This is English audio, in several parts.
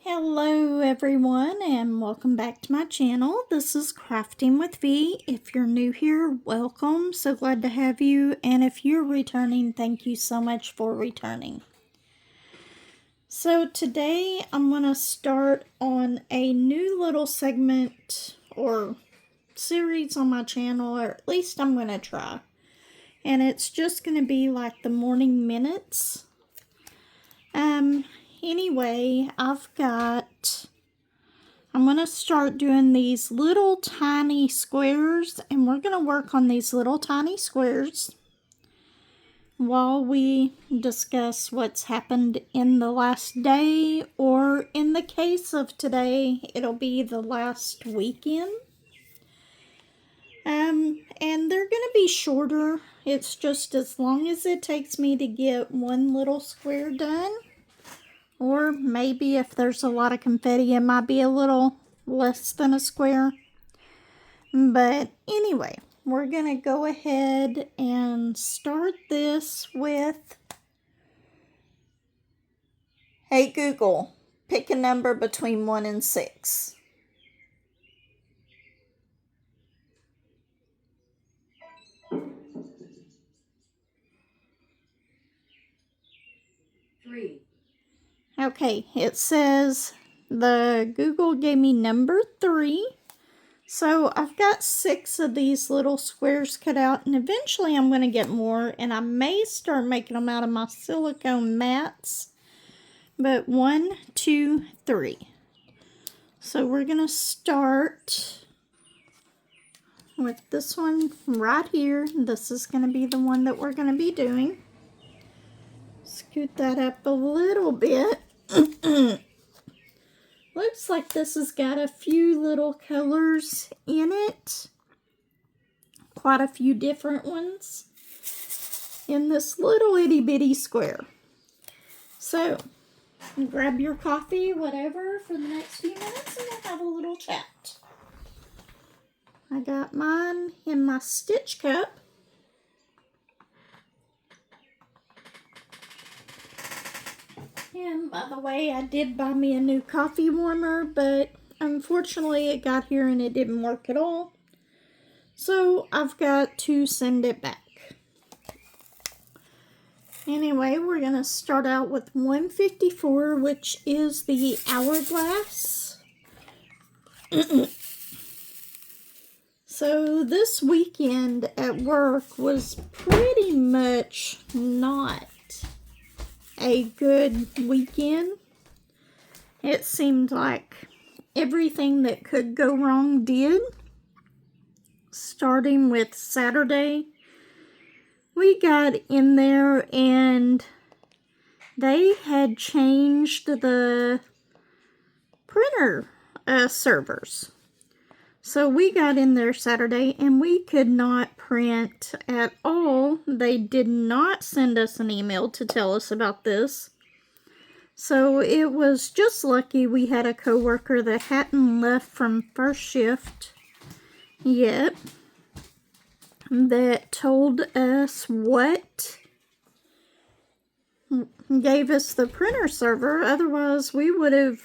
Hello everyone and welcome back to my channel. This is Crafting with V. If you're new here, welcome. So glad to have you. And if you're returning, thank you so much for returning. So today I'm going to start on a new little segment or series on my channel, or at least I'm going to try. And it's just going to be like the morning minutes. Anyway, I'm going to start doing these little tiny squares, and we're going to work on these little tiny squares while we discuss what's happened in the last day, or in the case of today, it'll be the last weekend. And they're going to be shorter. It's just as long as it takes me to get one little square done. Or maybe if there's a lot of confetti, it might be a little less than a square. But anyway, we're going to go ahead and start this with, hey Google, pick a number between 1 and 6. Okay, it says Google gave me number 3. So I've got 6 of these little squares cut out, and eventually I'm going to get more, and I may start making them out of my silicone mats. But 1, 2, 3. So we're going to start with this one right here. This is going to be the one that we're going to be doing. Scoot that up a little bit. Looks like this has got a few little colors in it. Quite a few different ones in this little itty bitty square. So, grab your coffee, whatever, for the next few minutes, and we'll have a little chat. I got mine in my Stitch cup. And by the way, I did buy me a new coffee warmer, but unfortunately it got here and it didn't work at all. So I've got to send it back. Anyway, we're going to start out with 154, which is the hourglass. So this weekend at work was pretty much not a good weekend. It seemed like everything that could go wrong did. Starting with Saturday, we got in there and they had changed the printer servers. So we got in there Saturday and we could not print at all. They did not send us an email to tell us about this. So it was just lucky we had a coworker that hadn't left from first shift yet that told us what gave us the printer server. Otherwise, we would have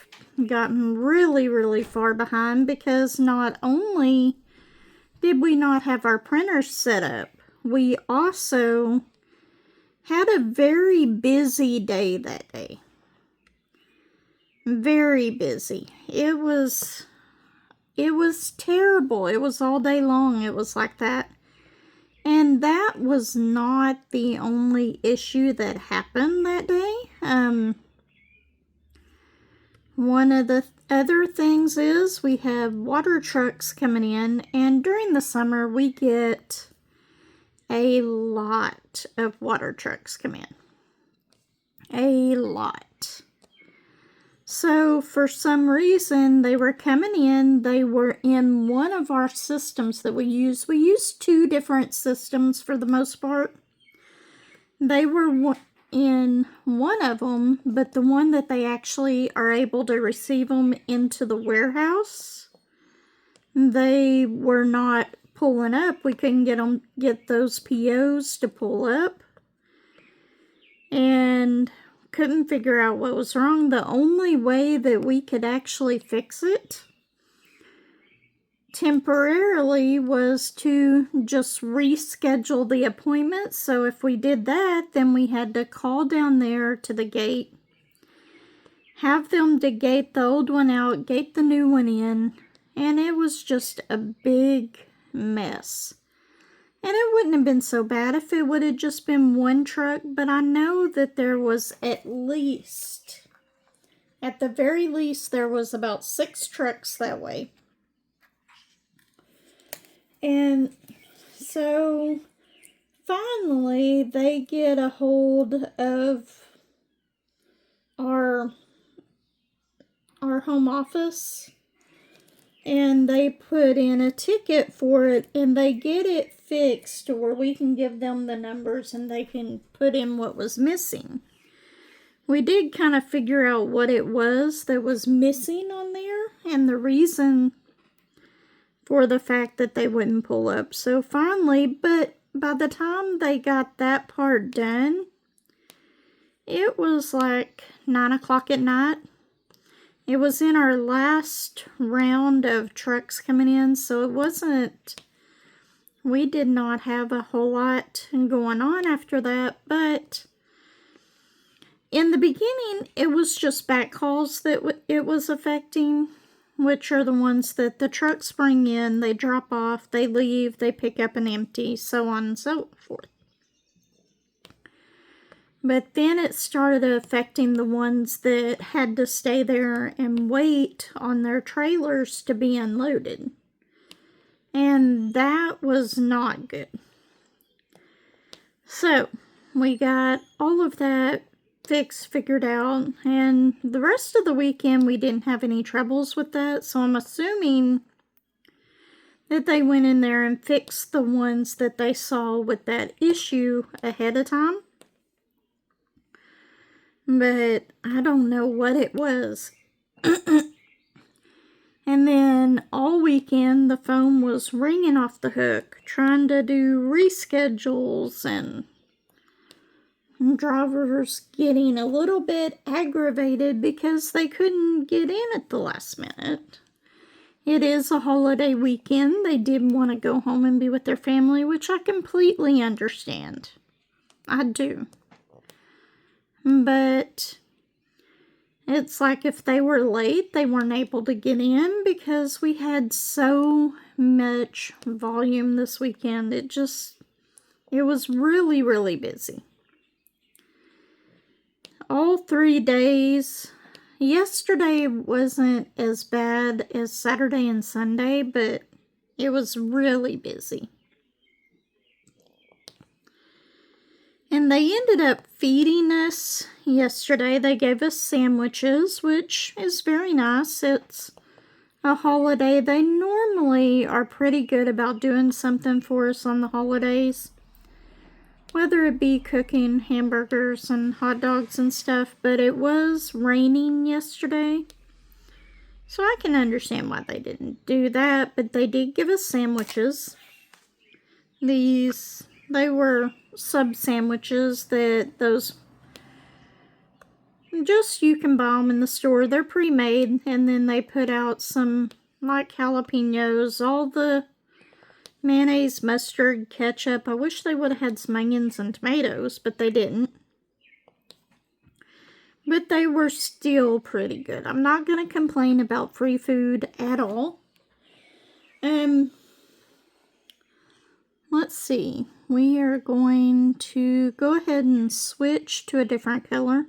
gotten really far behind, because not only did we not have our printers set up, we also had a very busy day that day. Very busy. It was terrible. It was all day long. It was like that. And that was not the only issue that happened that day. One of the other things is we have water trucks coming in, and during the summer we get a lot of water trucks come in. A lot. So for some reason they were coming in, they were in one of our systems that we use. We use 2 different systems for the most part. They were in one of them, but the one that they actually are able to receive them into the warehouse, they were not pulling up. We couldn't get those POs to pull up. And couldn't figure out what was wrong. The only way that we could actually fix it temporarily was to just reschedule the appointment. So if we did that, then we had to call down there to the gate, have them to gate the old one out, gate the new one in, and it was just a big mess. And it wouldn't have been so bad if it would have just been one truck, but I know that there was at the very least, there was about 6 trucks that way. And so finally they get a hold of our home office, and they put in a ticket for it, and they get it fixed where we can give them the numbers and they can put in what was missing. We did kind of figure out what it was that was missing on there and the reason for the fact that they wouldn't pull up. So finally, but by the time they got that part done, it was like 9 o'clock at night. It was in our last round of trucks coming in, so it wasn't, we did not have a whole lot going on after that, but in the beginning, it was just backhauls that it was affecting, which are the ones that the trucks bring in, they drop off, they leave, they pick up and empty, so on and so forth. But then it started affecting the ones that had to stay there and wait on their trailers to be unloaded. And that was not good. So, we got all of that figured out, and the rest of the weekend we didn't have any troubles with that, so I'm assuming that they went in there and fixed the ones that they saw with that issue ahead of time. But I don't know what it was. And then all weekend the phone was ringing off the hook, trying to do reschedules, and drivers getting a little bit aggravated because they couldn't get in at the last minute. It is a holiday weekend. They did want to go home and be with their family, which I completely understand. I do. But it's like if they were late, they weren't able to get in because we had so much volume this weekend. It was really, really busy. All 3 days. Yesterday wasn't as bad as Saturday and Sunday, but it was really busy. And they ended up feeding us yesterday. They gave us sandwiches, which is very nice. It's a holiday. They normally are pretty good about doing something for us on the holidays, whether it be cooking hamburgers and hot dogs and stuff, but it was raining yesterday, so I can understand why they didn't do that, but they did give us sandwiches. They were sub sandwiches you can buy them in the store. They're pre-made, and then they put out some like jalapenos, all the mayonnaise, mustard, ketchup. I wish they would have had some onions and tomatoes, but they didn't. But they were still pretty good. I'm not going to complain about free food at all. Let's see. We are going to go ahead and switch to a different color.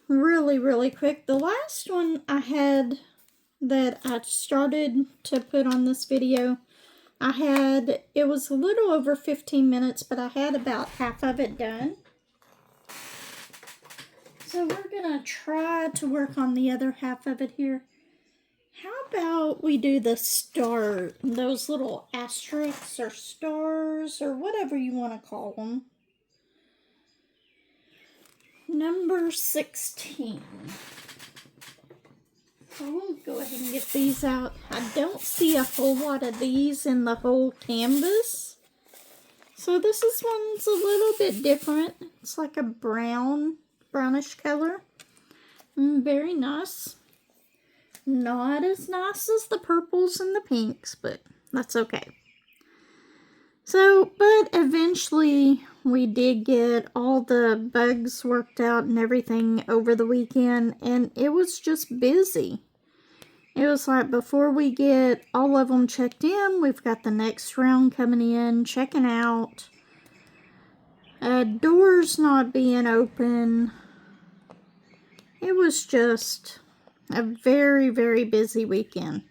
Really, really quick. The last one I had that I started to put on this video, it was a little over 15 minutes, but I had about half of it done. So we're going to try to work on the other half of it here. How about we do the star, those little asterisks or stars or whatever you want to call them. Number 16. I'll go ahead and get these out. I don't see a whole lot of these in the whole canvas. So one's a little bit different. It's like a brown brownish color. Very nice. Not as nice as the purples and the pinks, but that's okay. So, but eventually we did get all the bugs worked out and everything over the weekend, and it was just busy. It was like before we get all of them checked in, we've got the next round coming in, checking out, doors not being open. It was just a very, very busy weekend.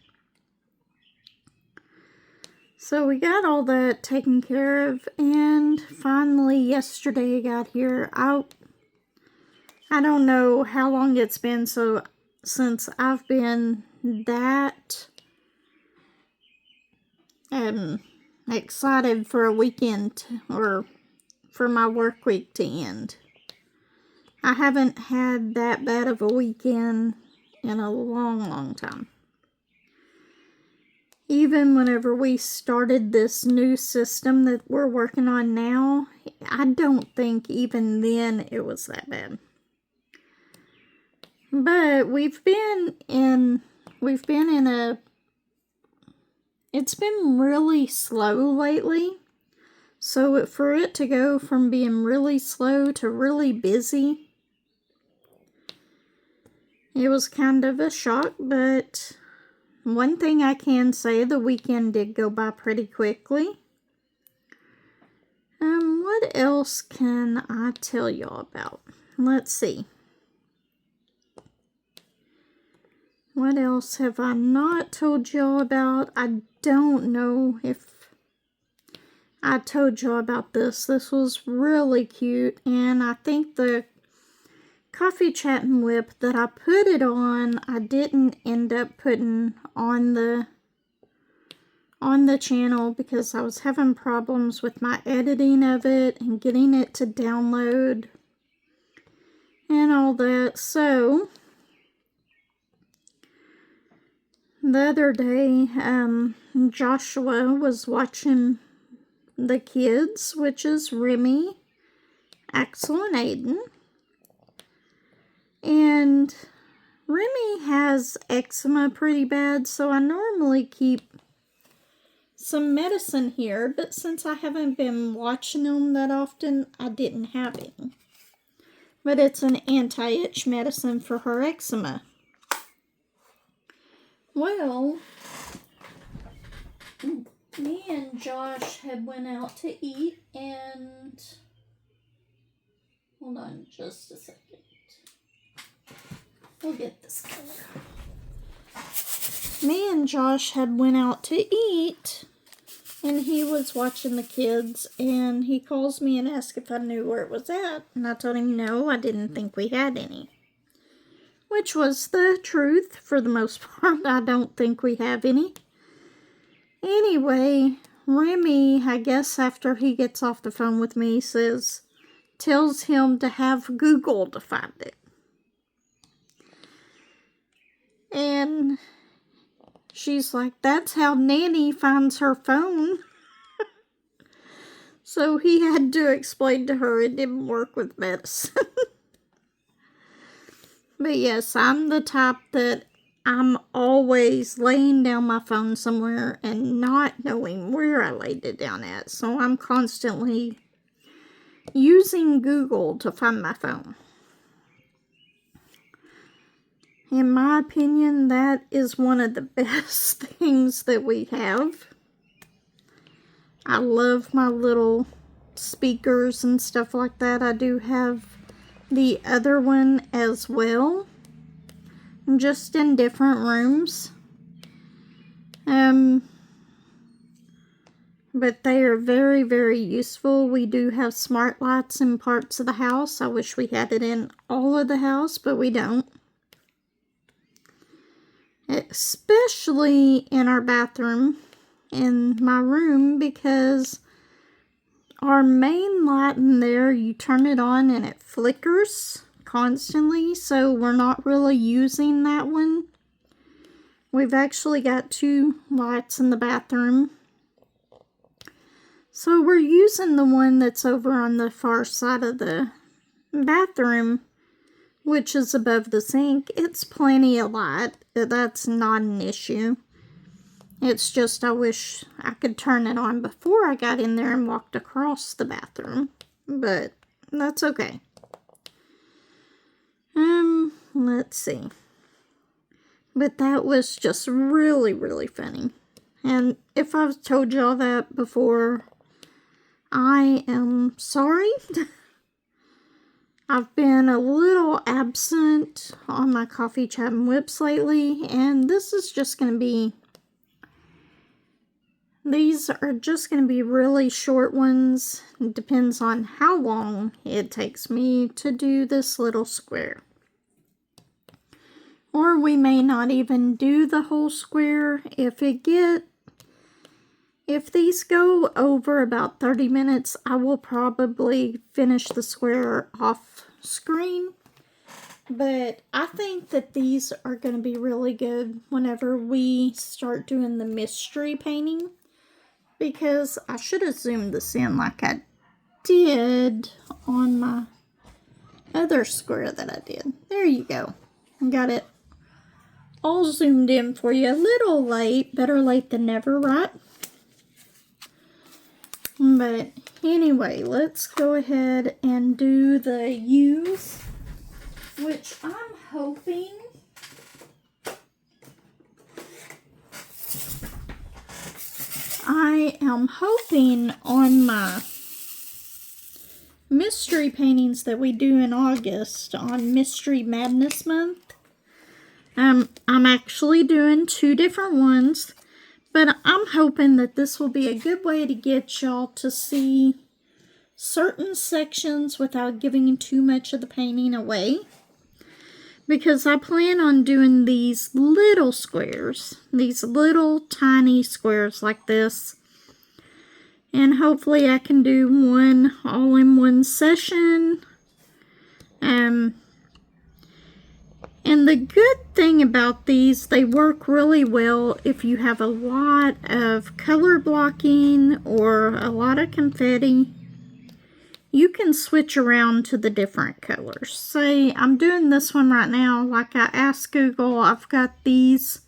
So we got all that taken care of, and finally yesterday I got here. I don't know how long it's been since I've been that excited for a weekend or for my work week to end. I haven't had that bad of a weekend in a long, long time. Even whenever we started this new system that we're working on now, I don't think even then it was that bad. But it's been really slow lately. So for it to go from being really slow to really busy, it was kind of a shock, but one thing I can say, the weekend did go by pretty quickly. What else can I tell y'all about? Let's see. What else have I not told y'all about? I don't know if I told y'all about this. This was really cute, and I think the coffee chatting whip that I put it on, I didn't end up putting on the channel because I was having problems with my editing of it and getting it to download and all that. So the other day, Joshua was watching the kids, which is Remy, Axel, and Aiden. And Remy has eczema pretty bad, so I normally keep some medicine here, but since I haven't been watching them that often, I didn't have any. But it's an anti-itch medicine for her eczema. Well, me and Josh had went out to eat, and hold on just a second. We'll get this color. Me and Josh had went out to eat, and he was watching the kids, and he calls me and asks if I knew where it was at, and I told him no, I didn't think we had any. Which was the truth for the most part. I don't think we have any. Anyway, Remy, I guess after he gets off the phone with me, tells him to have Google to find it. And she's like, that's how Nanny finds her phone. So he had to explain to her it didn't work with medicine. But yes, I'm the type that I'm always laying down my phone somewhere and not knowing where I laid it down at. So I'm constantly using Google to find my phone. In my opinion, that is one of the best things that we have. I love my little speakers and stuff like that. I do have the other one as well, just in different rooms. But they are very, very useful. We do have smart lights in parts of the house. I wish we had it in all of the house, but we don't. Especially in our bathroom, in my room, because our main light in there, you turn it on and it flickers constantly, so we're not really using that one. We've actually got 2 lights in the bathroom. So we're using the one that's over on the far side of the bathroom which is above the sink, it's plenty of light. That's not an issue. It's just I wish I could turn it on before I got in there and walked across the bathroom. But that's okay. Let's see. But that was just really, really funny. And if I've told y'all that before, I am sorry. I've been a little absent on my Coffee Chat and Whips lately, and this is just going to be, these are just going to be really short ones. It depends on how long it takes me to do this little square. Or we may not even do the whole square. If these go over about 30 minutes, I will probably finish the square off screen. But I think that these are going to be really good whenever we start doing the mystery painting. Because I should have zoomed this in like I did on my other square that I did. There you go. I got it all zoomed in for you. A little late. Better late than never, right? But anyway, let's go ahead and do the U's, which I'm hoping on my mystery paintings that we do in August on Mystery Madness Month. I'm actually doing 2 different ones, but I'm hoping that this will be a good way to get y'all to see certain sections without giving too much of the painting away. Because I plan on doing these little squares, these little tiny squares like this. And hopefully I can do one all in one session. And the good thing about these, they work really well if you have a lot of color blocking or a lot of confetti. You can switch around to the different colors. Say, I'm doing this one right now, like I asked Google, I've got these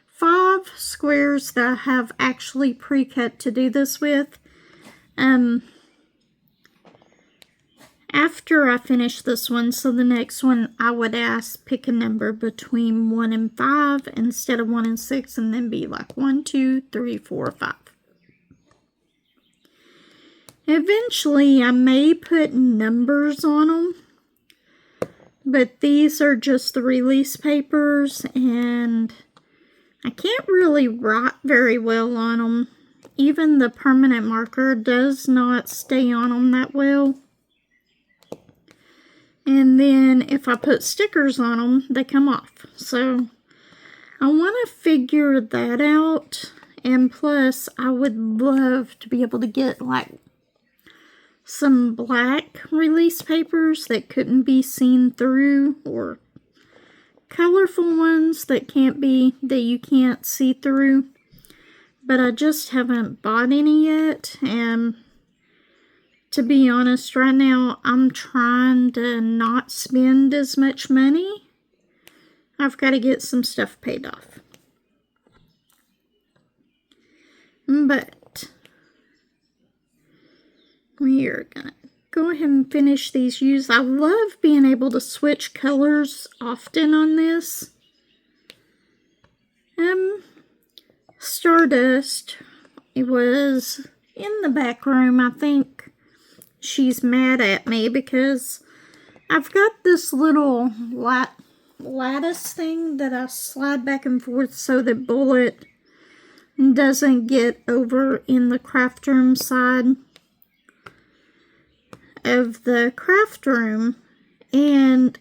5 squares that I have actually pre-cut to do this with. After I finish this one, so the next one I would pick a number between 1 and 5 instead of 1 and 6, and then be like 1, 2, 3, 4, 5. Eventually, I may put numbers on them, but these are just the release papers, and I can't really write very well on them. Even the permanent marker does not stay on them that well. And then if I put stickers on them, they come off. So I want to figure that out. And plus, I would love to be able to get like some black release papers that couldn't be seen through, or colorful ones that you can't see through. But I just haven't bought any yet, and to be honest, right now I'm trying to not spend as much money. I've got to get some stuff paid off. But we are gonna go ahead and finish these U's. I love being able to switch colors often on this. Stardust, it was in the back room. I think she's mad at me because I've got this little lattice thing that I slide back and forth so that Bullet doesn't get over in the craft room side of the craft room, and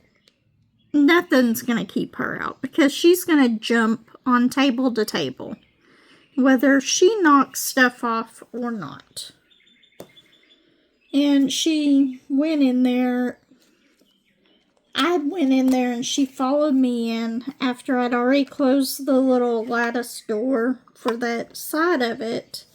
nothing's gonna keep her out because she's gonna jump on table to table, whether she knocks stuff off or not. And she went in there. I went in there and she followed me in after I'd already closed the little lattice door for that side of it.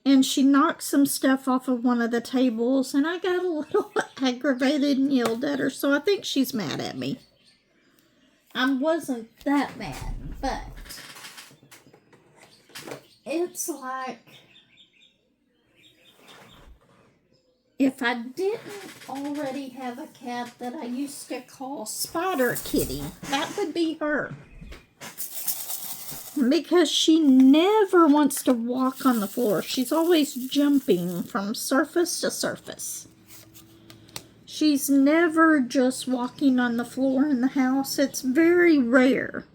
and she knocked some stuff off of one of the tables, and I got a little aggravated and yelled at her, so I think she's mad at me. I wasn't that mad, but it's like, if I didn't already have a cat that I used to call Spider Kitty, that would be her. Because she never wants to walk on the floor. She's always jumping from surface to surface. She's never just walking on the floor in the house. It's very rare.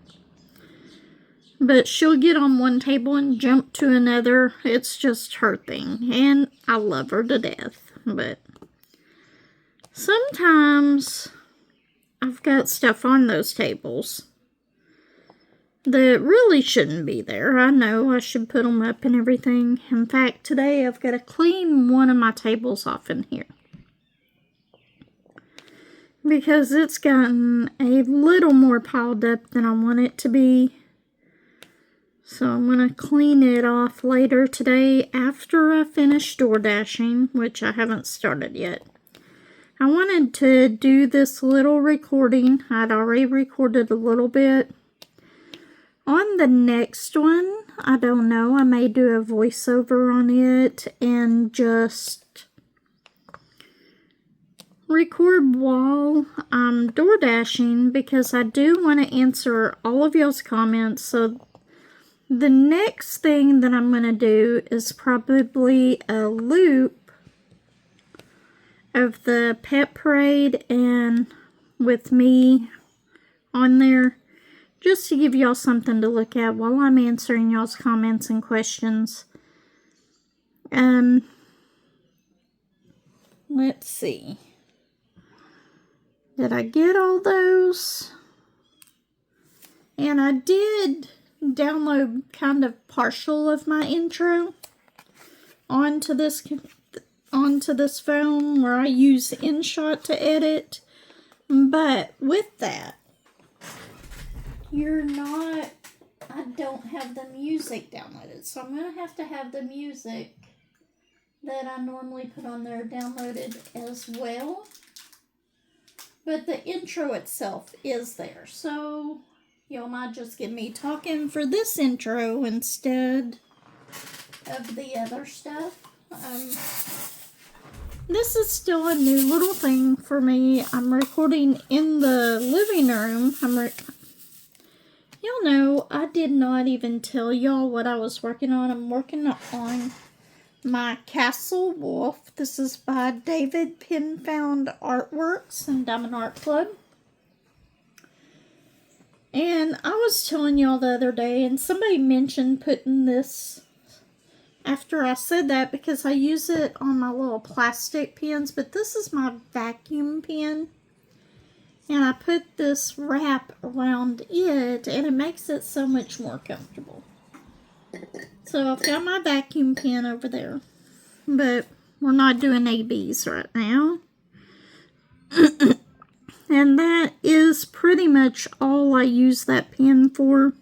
But she'll get on one table and jump to another. It's just her thing. And I love her to death. But sometimes I've got stuff on those tables that really shouldn't be there. I know I should put them up and everything. In fact, today I've got to clean one of my tables off in here, because it's gotten a little more piled up than I want it to be. So I'm going to clean it off later today after I finish door dashing, which I haven't started yet. I wanted to do this little recording. I'd already recorded a little bit. On the next one, I don't know, I may do a voiceover on it and just record while I'm door dashing, because I do want to answer all of y'all's comments. So the next thing that I'm going to do is probably a loop of the pet parade and with me on there, just to give y'all something to look at while I'm answering y'all's comments and questions. Let's see. Did I get all those? And I did download kind of partial of my intro onto this phone, where I use InShot to edit. But with that, I don't have the music downloaded, so I'm going to have the music that I normally put on there downloaded as well. But the intro itself is there, so y'all might just get me talking for this intro instead of the other stuff. This is still a new little thing for me. I'm recording in the living room. Y'all know, I did not even tell y'all what I was working on. I'm working on my Castle Wolf. This is by David Penfound Artworks and Diamond Art Club. And I was telling y'all the other day, and somebody mentioned putting this after I said that, because I use it on my little plastic pens, but this is my vacuum pen. And I put this wrap around it, and it makes it so much more comfortable. So I've got my vacuum pen over there. But we're not doing ABs right now. And that is pretty much all I use that pen for,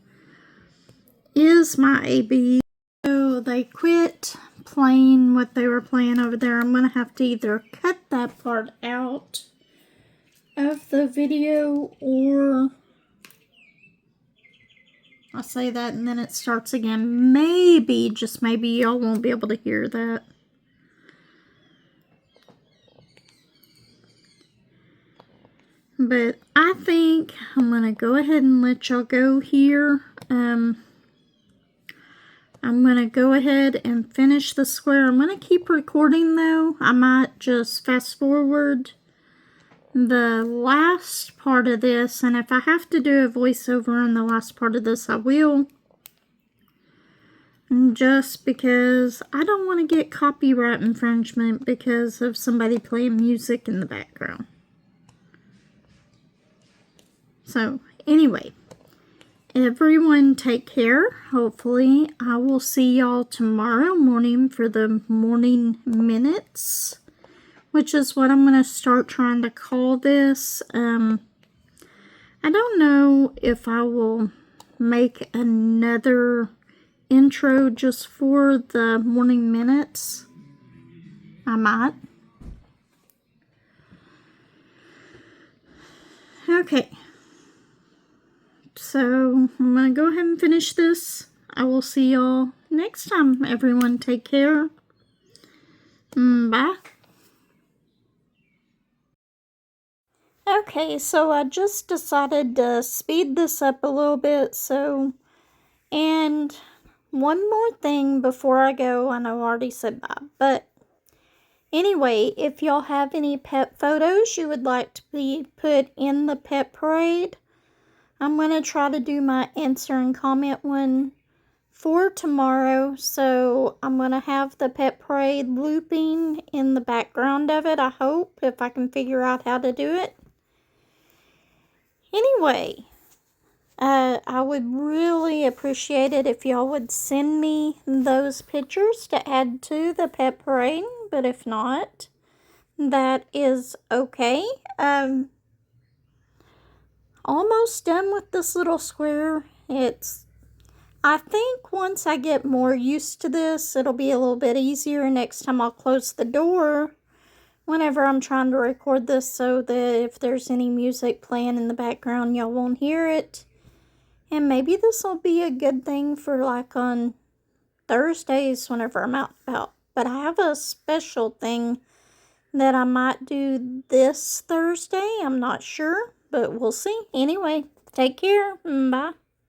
is my AB. So they quit playing what they were playing over there. I'm going to have to either cut that part out of the video, or I say that and then it starts again. Maybe, just maybe, y'all won't be able to hear that. But I think I'm going to go ahead and let y'all go here. I'm going to go ahead and finish the square. I'm going to keep recording though. I might just fast forward the last part of this, and if I have to do a voiceover on the last part of this, I will. Just because I don't want to get copyright infringement because of somebody playing music in the background. So, anyway, everyone take care. Hopefully, I will see y'all tomorrow morning for the morning minutes, which is what I'm going to start trying to call this. I don't know if I will make another intro just for the morning minutes. I might. Okay. So I'm going to go ahead and finish this. I will see y'all next time. Everyone take care. Bye. Okay, so I just decided to speed this up a little bit, and one more thing before I go. I know I already said bye, but anyway, if y'all have any pet photos you would like to be put in the pet parade, I'm going to try to do my answer and comment one for tomorrow, so I'm going to have the pet parade looping in the background of it, I hope, if I can figure out how to do it. Anyway, I would really appreciate it if y'all would send me those pictures to add to the pet parade, but if not, that is okay. Almost done with this little square. I think once I get more used to this, it'll be a little bit easier. Next time I'll close the door whenever I'm trying to record this, so that if there's any music playing in the background, y'all won't hear it. And maybe this will be a good thing for like on Thursdays whenever I'm out and about. But I have a special thing that I might do this Thursday. I'm not sure, but we'll see. Anyway, take care. Bye.